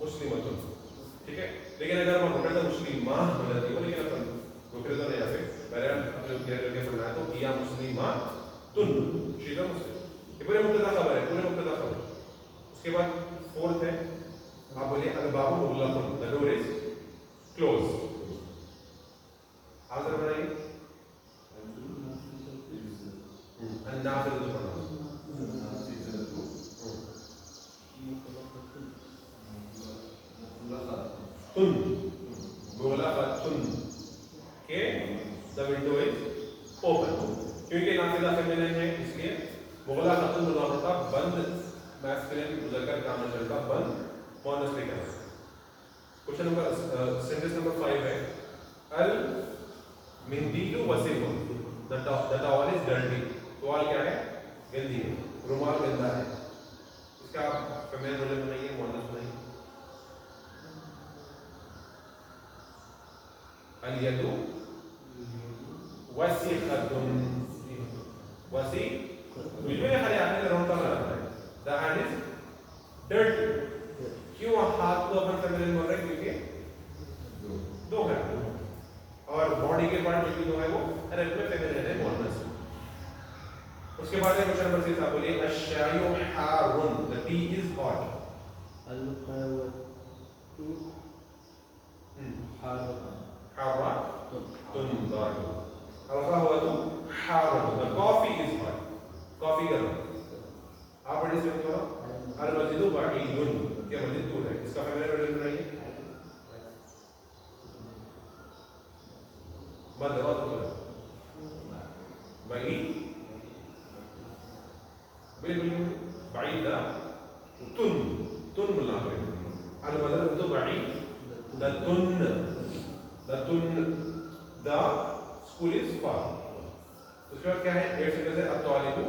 Speaker 1: मुस्लिमतुन, ठीक है। लेकिन अगर हम पकड़ते मुस्लिमा हो जाती है, लेकिन अपन रुके तो नहीं यहाँ पे, पहले अपने क्लियर करके पढ़ना है, तो हिया मुस्लिमातुन, शी इज अ मुस्लिम, ये पूरे मुब्तदा खबर है, पूरे मुब्तदा खबर। उसके बाद फोर्थ है, आप बोलिए अल बाबु मुगलकुन, द डोर इज क्लोज, आप जरा बनाइए अन्नाफिज़तु पढ़ना, तुन मुगलकुन के द विंडो इज ओपन, क्योंकि नाफिज़ा फेमिनिन है इसलिए मुगलकुन मुनाफता बंद मैस्कुलिन मुज़क्कर कामल का बंद मोनस लेकर है। क्वेश्चन नंबर सेंटेंस नंबर 5 है अल मिंदीलु वसीमुन, the towel is dirty, towel क्या है गंदी है, रुमाल गंदा है, इसका फेमिनिन वर्जन बनाइए, मोनस बनाइए। अल यदु वसीखतुन, वसी बिल्कुल खाली आपने राउंड का बनाना है, द हैंड इज डर्टी, क्यों हाथ को अपन फेमिनिन बोल रहे हैं क्योंकि दो है, और बॉडी के पार्ट जो भी दो है वो रेड में फेमिनिन है मोनस। उसके बाद है क्वेश्चन नंबर 6, आप बोलिए अश्शायु हारुन, द टी इज हॉट, हारुन दारुन, अलका हुआ तो हारुन, the coffee is hot, coffee गर्म, आप बड़ी से बोलो अल मस्जिदु बईदुन, क्या मस्जिद दूर है, इसका फेमिनिन वर्जन बनाइए। बई बिल्कुल बाईदा तुन, तुन बोलना है, अल मस्जिदु बई द तुन, द स्कूल इज फार। उसके बाद क्या है, एट सेंटेंस है अत्तालिबु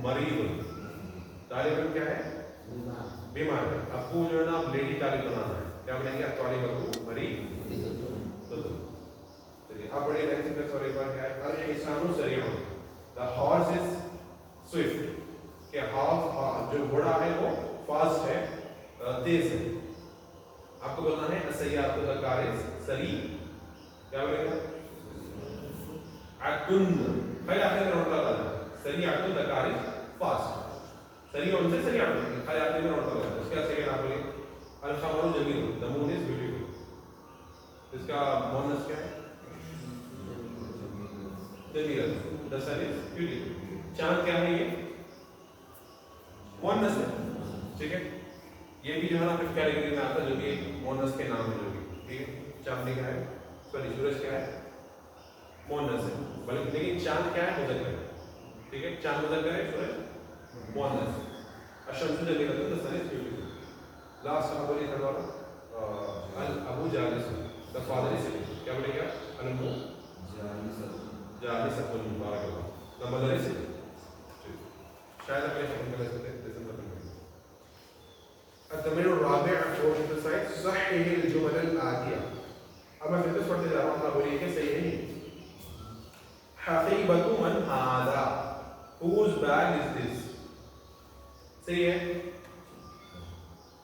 Speaker 1: मरीद, तालिब क्या है बीमार है, आपको जो है ना लेडी तालिब बनाना है, क्या बनाएंगे अत्तालिबु मरीद, चलिए अब बढ़िए नेक्स्ट सेंटेंस और एक बार क्या है, अल इंसानु सरीउन, द हॉर्स इज स्विफ्ट, कि हॉर्स जो घोड़ा है वो फास्ट है, तेज है, आपको बोलना है असय्यातु द कार इज सरी, क्या बोलेगा अतुन, पहले आपने नोट कर लेना, सरी अतुन द कार इज फास्ट, सरी उनसे सरी अतुन, पहले आपने नोट कर लेना। उसके बाद सेकंड आप बोलिए अल क़मरु जमील, द मून इज ब्यूटीफुल, इसका मोनस क्या है जमील, द सन इज ब्यूटीफुल, चांद क्या है ये मोनस है, ठीक है। ये भी जो है ना फिफ्थ कैटेगरी में आता है, जो कि मोनस के नाम है, जो कि ठीक है। चांद क्या है, सॉरी सूरज क्या है मोनस है, बल्कि लेकिन चांद क्या है मुज़क्कर है, ठीक है, चांद मुज़क्कर है, सूरज मोनस, अशम्सु जमीलतुन, the sun is beautiful. Last हम बोलिए थर्ड वाला अल अबू जालिस, द फादर इज सिटिंग, क्या बोलेगा अल अबू जालिसतुन, बारकल्लाह, द मदर इज सिटिंग, शायद अपने शब्द में लेते हैं लेसन खत्म करेंगे। التمرين الرابع فور exercise صحح الجمل الآتية। अब मैं सेंटेंस पढ़ते जा रहा हूँ, आप बोलिए कि सही है नहीं। हकीबतु मन हादा, whose bag is this, सही है,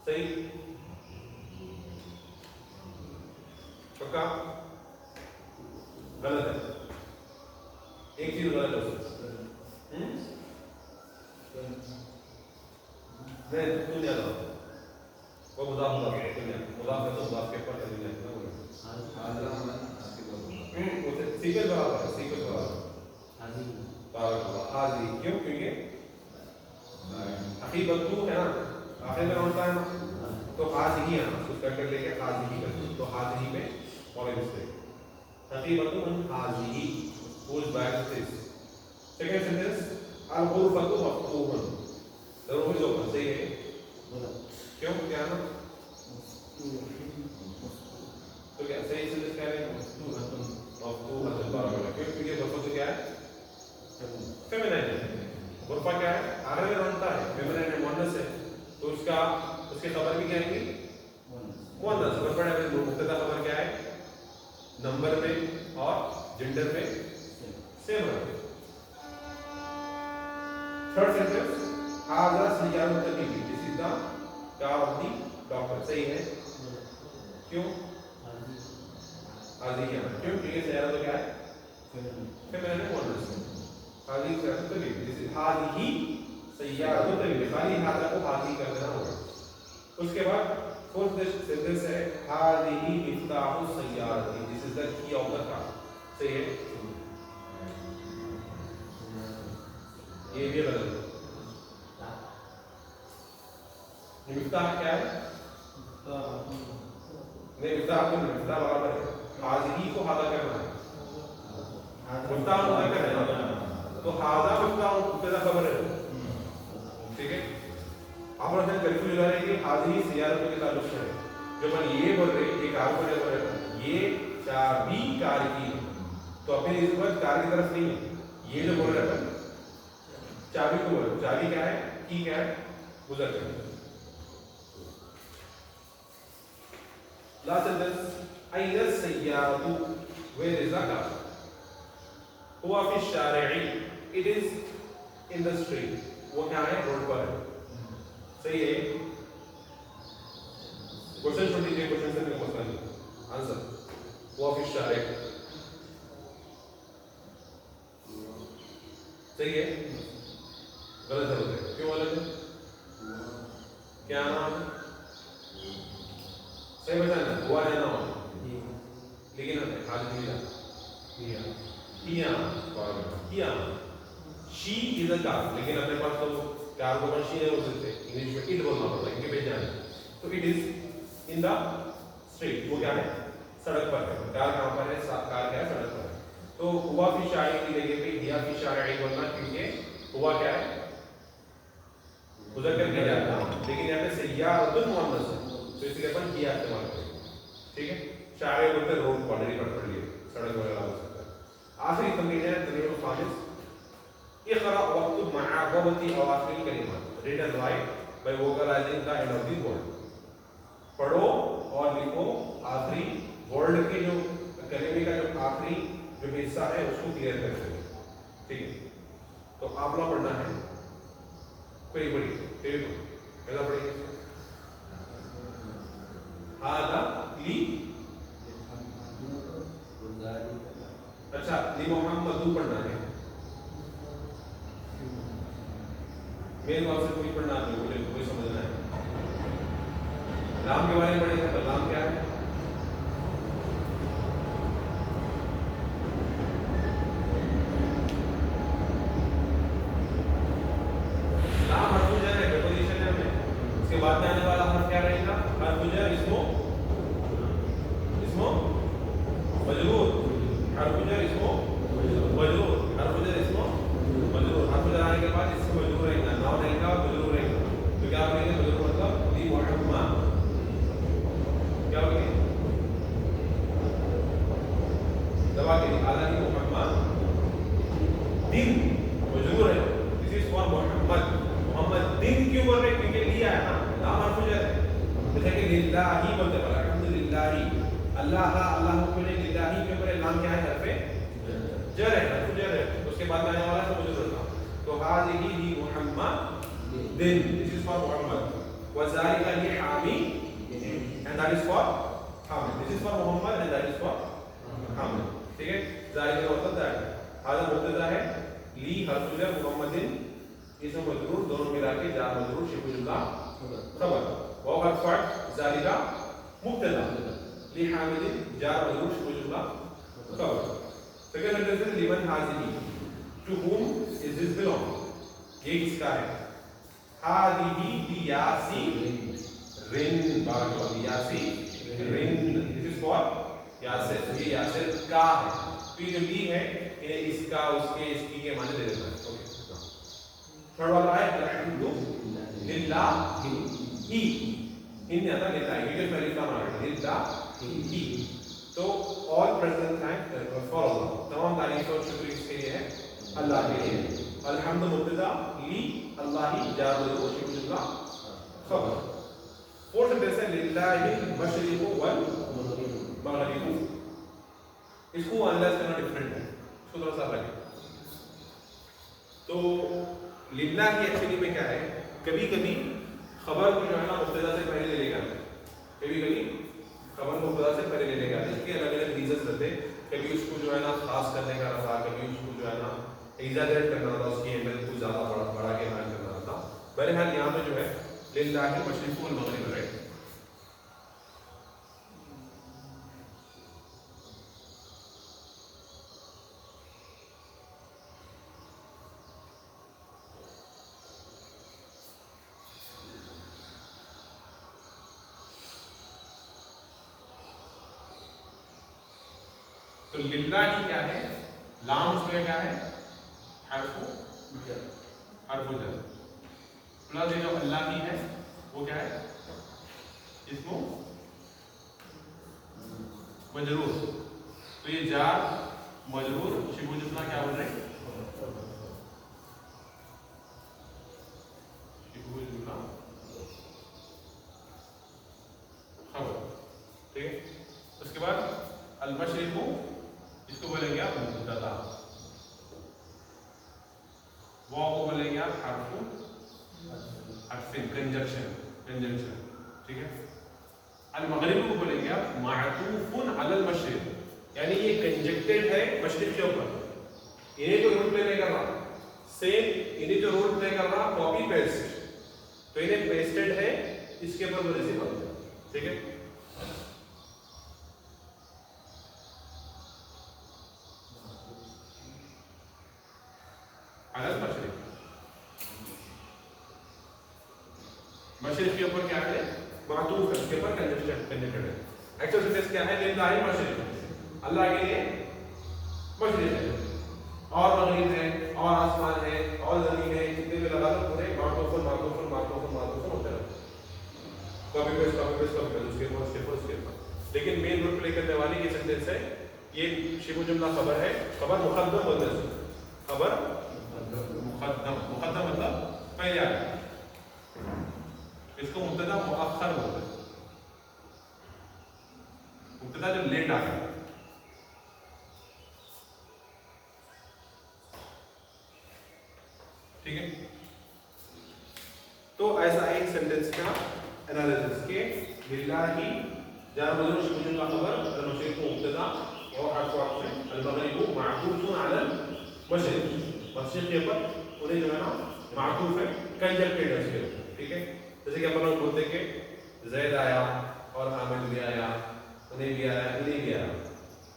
Speaker 1: सही पक्का, गलत है, एक चीज गलत हो सकती है, नहीं तुम ज्यादा वो मुदाफ मुदाफ है, मुदाफ है तो मुदाफ के ऊपर नहीं है ना, वो सीक्वेंस बराबर है, सीक्वेंस बराबर हाजी, क्यों, क्योंकि हकीबतु है ना, आखिर में होता है ना, तो हाजी ही है ना, उसका कर लेके हाजी ही कर, तो हाजी ही में और मिस्टेक, हकीबतु मन हाजी ही, whose bag is this। Second sentence अल गुरफतु मफ्तूहन, द रूम इज ओपन, सही है, क्यों, क्या ना, तो क्या सही सेंटेंस क्या है मफ्तूहन, क्यों, क्योंकि गुरफतु क्या है फेमिनिन है, गुरफा क्या है? आखिर में रोनता है, फेमिनिन है, मुअन्नस है, तो उसके खबर भी क्या आएंगी? मुअन्नस। गुरफा में मुब्तदा खबर क्या है? नंबर में और जेंडर में सेम रहे। थर्ड सेंटेंस, हाज़ा सय्यारतुत तबीबी, this is the car of the doctor. सही है? क्यों? हाज़िया, क्यों? क्योंकि सय्यारा तो क्या है? फेमिनिन है, मुअन्नस है। हाज़ी सय्यारतुत तबीबी, दिस इज हाज़िही सय्यारतुत तबीबी, खाली हाज़ा को हाज़ी कर देना होगा। उसके बाद फोर्थ सेंटेंस है हाज़िही मिफ्ताहु सय्यारती, this is the key of the car. सही है? ये भी गलत है। मिफ्ताह क्या है? नहीं, मिफ्ताह बराबर है, हाज़िही को हाज़ा करना है, मिफ्ताह मुज़क्कर है ना, तो हाज़ा मिफ्ताह मुब्तदा खबर है, ठीक है। आप लोग कंफ्यूज हो रहे हैं कि हाज़िही सय्यारतुत के ताल्लुक से है, जो अपन ये बोल रहे हैं, ये कार को बोल रहे हैं, ये चाबी कार की है, तो अपनी इस वक्त कार की तरफ नहीं है, ये जो बोल रहे हैं चाबी को बोल रहे हैं, चाबी क्या है? की क्या है? मुज़क्कर। Last sentence, أين السيارة? Where is the car? हुआ في الشارع, it is in the street. वो क्या है? रोड पर है। सही है? क्वेश्चन छोड़ दीजिए, क्वेश्चन से क्वेश्चन आंसर। हुआ في الشارع सही है? गलत है। क्यों गलत है? क्या नाम है? सही बताना, हुआ है ना, लेकिन आज किया शी इज अ कार, लेकिन अपने पास तो कार को शी नहीं बोल सकते, इंग्लिश में इट बोलना पड़ता है, इनके भेजना है, तो it is in the street. वो क्या है? सड़क पर है। कार कहाँ पर है? कार क्या है? सड़क पर है। तो हुआ फी शारी की जगह पे हिया फी शारी बोलना, क्योंकि हुआ क्या है? मुज़क्कर किया जाता है, लेकिन यहाँ पे सय्यारतुल मुअन्नस है, तो इसलिए अपन किया इस्तेमाल करेंगे, ठीक है। शारे बोलते हैं रोड, ऑलरेडी पढ़ लिए, सड़क वगैरह हो सकता है। आखिरी तमरीन है तमरीन खामिस, इक़रा वक्तुब मअ ज़बती अवाखिर कलिमात, read and write by vocalising the end of the word. पढ़ो और लिखो आखिरी वर्ड के जो कलिमे का जो आखिरी जो हिस्सा है उसको क्लियर करते हुए, ठीक है। तो आप लोग पढ़ना है, कोई बड़ी फिर कैसा पढ़ेंगे? हादा ली, अच्छा ली मोहम्मदू पढ़ना है, मेरे पास से कोई पढ़ना नहीं, मुझे कोई समझना है। नाम के बारे में पढ़ेंगे, तो नाम क्या है? नाम हरफ जर है, प्रीपोजिशन है हमें, उसके बाद में आने वाला हर्फ क्या रहेगा? हरफ जर इसमो मजरूर, हरफ जर इसमो मजरूर, हरफ जर इसमो मजरूर, हरफ जर आने के बाद इसको मजरूर रहेगा, नाउन रहेगा, मजरूर रहेगा, तो क्या करेंगे? मजरूर मतलब ली मुहम्मद, क्या होगी? दबा के आला ली मुहम्मद दिन मजरूर है, this is for Muhammad. Muhammad दिन क्यों बोल रहे? क्योंकि लिया है ना, नाम हरफ जर है, जैसे कि लिल्लाही बोलते हैं, अल्हम्दुलिल्लाही, अल्लाह अल्लाह को बोले, लिल्लाही के ऊपर नाम क्या है? हरफे जर है, हरफ जर है, उसके बाद आने वाला है मजरूर था, तो हाज़िही ली मुहम्मद दिन, दिस इज फॉर मुहम्मद, व ज़ालिका ली हामी, and that is for Hamid, this is for Muhammad and that is for Hamid, ठीक है। ज़ालिका का मतलब दैट, हाज़ा मुब्तदा है, ली हरफ जर, मुहम्मदिन इसम मजरूर, दोनों मिला के जार मजरूर शिबुल जुमला खबर, वाव हर्फ फट, ज़ालिका मुब्तदा, ली हामिदिन जार मजरूर शिबुल जुमला खबर। सेकंड सेंटेंस है लिमन हाज़िही, to whom is this belong, ये किसका है? हाज़िही लियासी रिन, बारक लियासी रिन, दिस इज फॉर यासिर, ये यासिर का है, तो ये जो ली है इन्हें इसका, उसके, इसकी के माने दे देना है, ओके। थर्ड वाला है लिल्लाही, इन आता लिल्लाही, ये जो पहले काम आ रहा है लिल्लाही, तो ऑल प्रेजेंट टाइम फॉर अल्लाह, तमाम तारीफ और शुक्र इसके लिए है अल्लाह के लिए। الحمد مبتدا لی اللہ جار مجرور شبہ جملہ خبر. فورتھ سینٹینس ہے للہ المشرق والمغرب. اس کو انالائز کرنا ڈفرینٹ ہے, اس کو تھوڑا سا الگ ہے. تو للہ کی ایکچولی میں کیا ہے, کبھی کبھی خبر کو جو ہے نا مبتدا سے پہلے لے گا, کبھی کبھی خبر مبتدا سے پہلے لے گا. اس کے الگ الگ ریزنس رہتے, کبھی اس کو جو ہے نا خاص کرنے کا رہا, کبھی اس کو جو ہے نا ایگزاجریٹ کرنا تھا, اس کی اہمیت کو زیادہ بڑھا کے بیان کرنا تھا. بہرحال یہاں پہ جو ہے للہ المشرق والمغرب ہے. تو للہ کی کیا ہے, لام اس میں کیا ہے, حرف جر پلس یہ جو اللہ کی ہے وہ کیا ہے, اس کو مجرور. تو یہ جار مجرور شبہ جملہ کیا بن رہے ہیں, شبہ جملہ خبر. ٹھیک ہے. اس کے بعد المشرق کو اس کو بولیں گے آپ مبتدا, واو کو بولیں گے آپ حرف کنجنکشن. ٹھیک ہے. المغرب کو بولیں گے آپ معطوف علی المشرق, یعنی یہ کنجکٹڈ ہے مشرق کے اوپر. انہیں جو رول پلے نہیں کر رہا, سیم انہیں جو رول پلے کر رہا کاپی پیسٹ, تو انہیں پیسٹڈ ہے اس کے اوپر وہ ریسیو ہوتا ہے. ٹھیک ہے. مشرق کے اوپر کیا ہے, معطوف ہے, اس کے اوپر کنجکٹڈ ہے. ایکچوئل سینٹینس کیا ہے, للہ المشرق, اللہ کے لیے مشرق ہے اور مغرب ہے اور آسمان ہے اور زمین ہے, جتنے بھی لگا دو پورے معطوف ہوتے ہیں. کاپی پیسٹ اس کے اوپر. لیکن مین رول پلے کرنے والی یہ سینٹینس ہے, یہ شبہ جملہ خبر ہے. خبر مقدم بولتے ہیں, خبر مقدم مطلب پہلے آ گیا. اس کو مبتدا مؤخر بولتے ہیں, مبتدا جو لیٹ آ گیا. ٹھیک ہے. تو ایسا ایک سینٹینس کا انالیسس کے للہ جار مجرور شبہ جملہ خبر, المشرق مبتدا اور حرف عطف, المغرب معطوف علی المشرق, مشرق کے اوپر انہیں جو ہے نا معطوف ہے, کنجکٹڈ ہے اس کے اوپر. ٹھیک ہے. جیسے کہ اپن لوگ بولتے کہ زید آیا اور حامد بھی آیا, انہیں بھی آیا, انہیں بھی آیا.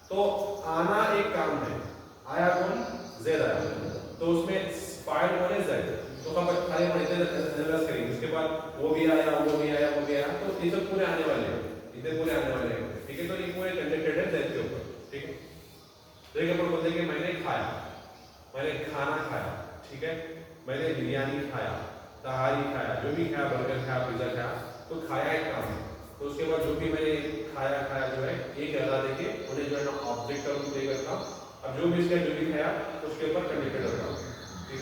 Speaker 1: تو آنا ایک کام ہے, آیا کون, زید آیا, تو اس میں فاعل کون ہے, زید. تو خبر خالی انالیز کریں, اس کے بعد وہ بھی آیا, وہ بھی آیا, وہ بھی آیا, تو یہ سب پورے آنے والے ہیں, اتنے پورے آنے والے ہیں. ٹھیک ہے. تو یہ پورے کنجکٹڈ ہے زید کے اوپر. ٹھیک ہے. جیسے کہ اپن بولتے ہیں کہ میں نے کھایا, میں نے کھانا کھایا. ٹھیک ہے. میں نے بریانی کھایا, تہاری کھایا, جو بھی کھایا, برگر کھایا, پیزا کھایا, تو کھایا ایک کام ہے. تو اس کے بعد جو بھی میں نے کھایا جو ہے ایک ادا دے کے انہیں جو ہے نا آبجیکٹ کا روپ دے کرتا. اب جو بھی اس کا جو بھی کھایا اس کے اوپر کنجکٹڈ ہوتا. ٹھیک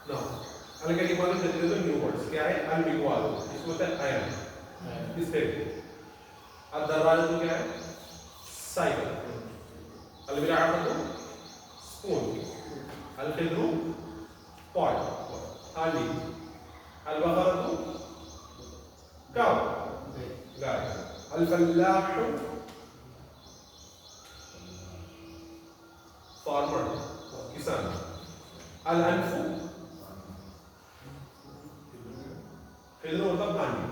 Speaker 1: نا. الگ کی بات کرتے ہیں تو نیو ورڈز کیا ہے, المقوال, اس کو ہوتا ہے آئرن, اس پہ الدراج تو کیا ہے, سائیکل, البراعۃ اسپون, الخضر پاٹ, ہانڈی, البقرۃ کاؤ گائے, الفلاح فارمر کسان, الانف خضر مطلب ہانڈی.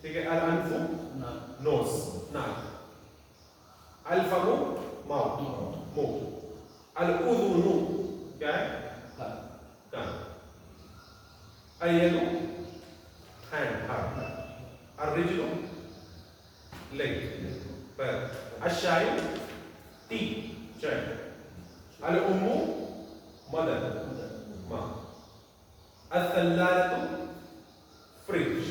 Speaker 1: ٹھیک ہے. الانف نوز ناک, الفم ماؤتھ منہ, الاذن کیا ہے, کان, الید ہینڈ ہاتھ, الرجل لیگ پیر, الشائی ٹی چائے, الام مدر ماں, الثلاجة فریج,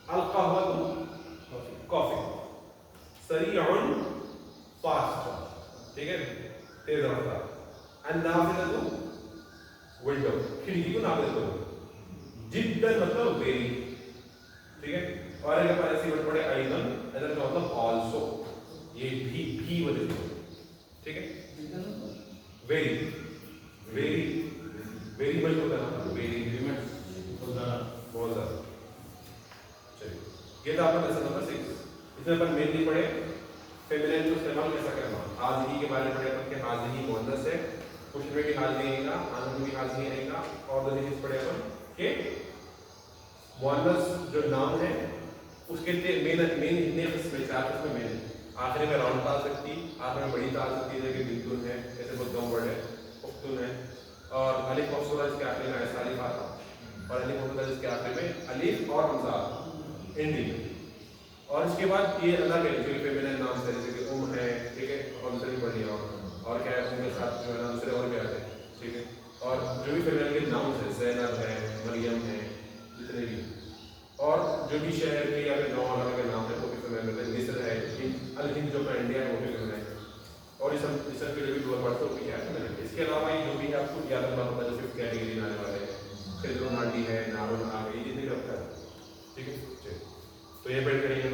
Speaker 1: القهوة کافی, سریع فاسٹ. ٹھیک ہے. तेज रफ्तार एंड नाउ से तो विंडो खिड़की को नाम देते हो जिद्दन मतलब वेरी ठीक है और अगर अपन ऐसे वर्ड पढ़े आइदन इधर का मतलब आल्सो ये भी वजह से ठीक है वेरी वेरी वेरी मच होता है ना वेरी बहुत ज़्यादा चलिए ये था आपका लेसन नंबर 6 इसमें अपन मेनली पढ़े फेमिनिन को इस्तेमाल कैसा करना हाज़िरी के बारे में पढ़े अपन के हाज़िरी मुअन्नस है पुष्ट में भी हाज़िरी आएगा आनंद में भी हाज़िरी आएगा और दो चीज़ पढ़े अपन के मुअन्नस जो नाम है उसके मेन इतने किस्में 4 किस्में मेन आखिरी में राउंड ता आ सकती आखिरी में बड़ी ता आ सकती है जैसे बिल्तुन है ऐसे बहुत कम वर्ड है उफ्तुन है और अलिफ मकसूरा इसके आखिरी में ऐसा अलिफ आता और अलिफ मकसूरा इसके आखिरी में अलिफ और हमजा हिंदी और इसके बाद ये अलग है जो फेमिनिन नाम से जैसे कि है ठीक है और दूसरे भी पढ़ लिया और क्या है उनके साथ जो है ना दूसरे और भी आते हैं ठीक है और जो भी फेमिनिन के नाम है ज़ैनब है मरियम है जितने भी और जो भी शहर के या फिर गाँव वालों के नाम है वो भी फेमिनिन होते हैं मिस्र है अल हिंद जो अपना इंडिया है वो भी फेमिनिन है और इस सब के जो भी दो पढ़ते हो क्या है फेमिनिन इसके अलावा ये जो भी है आपको याद रखना होता है जो 5th कैटेगरी में आने वाले हैं फिर नाटी है नारुन आ गई जितने भी होता है ठीक है तो ये बैठ करेंगे